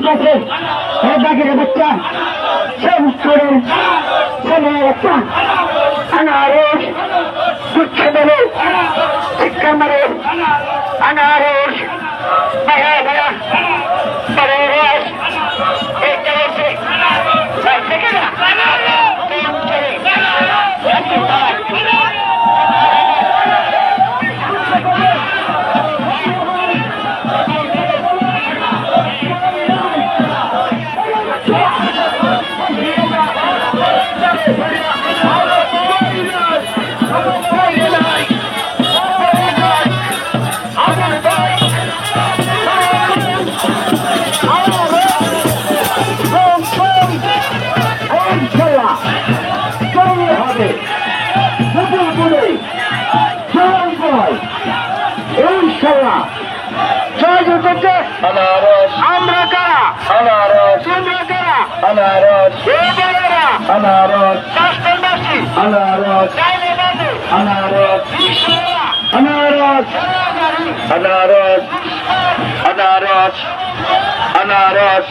গেছে বাঘের বাচ্চা সব করে ছেলে একটা আনারস গুচ্ছে বলে শিক্ষা মারে আনারস ভায়া ভায়া রস এইটা হচ্ছে আমরা কারা আনারস আমরা কারা আনারস আনারস রাষ্ট্রবাসী আনারস আনারস আনারস আনারস আনারস আনারস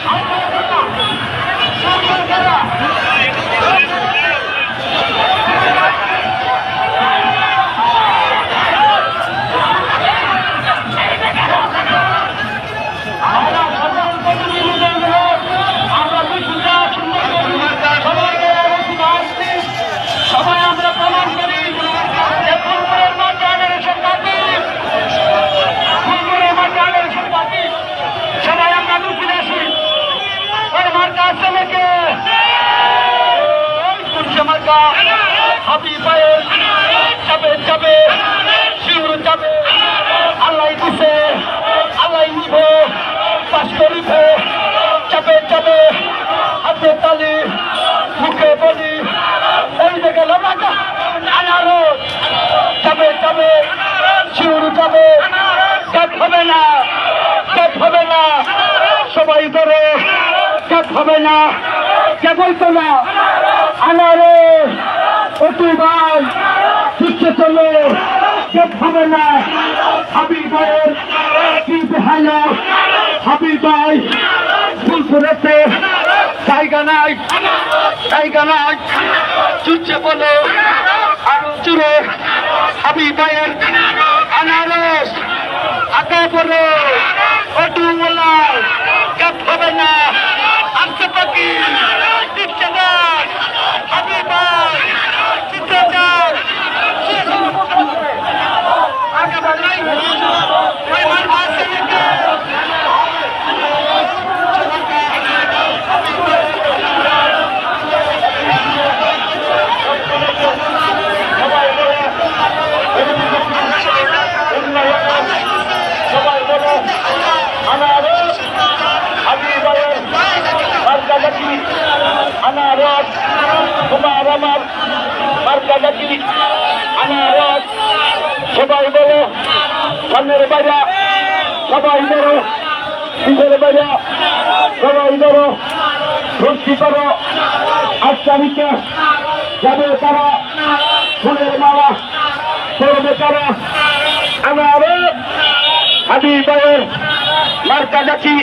আল্লাহ দিছে আল্লাহ নিব পাশ করিবে চাপে চাপে হাতে তালি মুখে বলি ওই দেখে লড়াটা আনারস চাপে চাপে শিউর যাবে কাজ হবে না কাজ হবে না সবাই ধরে কাজ হবে না কে বলতো না আনারস ও তুই ভাই শিখতে চলো কাজ হবে না হাবিব ভাইয়ের কি বেহায়া হাবিব ভাই ফুল ফুলেছে জায়গা নাই চুচ্ছে বলো আরো চুরে হাবিব ভাইয়ের আনারস আগে বলো অটু বলা কাজ হবে না আসতে পাকি শিখতে দাস হাবিব ভাই শিখতে দাস আগে বলাই আনারস তোমার আমার মার্কাজাকি আনারস সবাই বলো সামনের বাইরা সবাই ধরো পিছের বাইরা সবাই ধরো ভর্তি করো আসামিকে যাবে তারা ফুলের মালা করবে তারা আনারস হাবিব ভাইয়ের মার্কাজাকি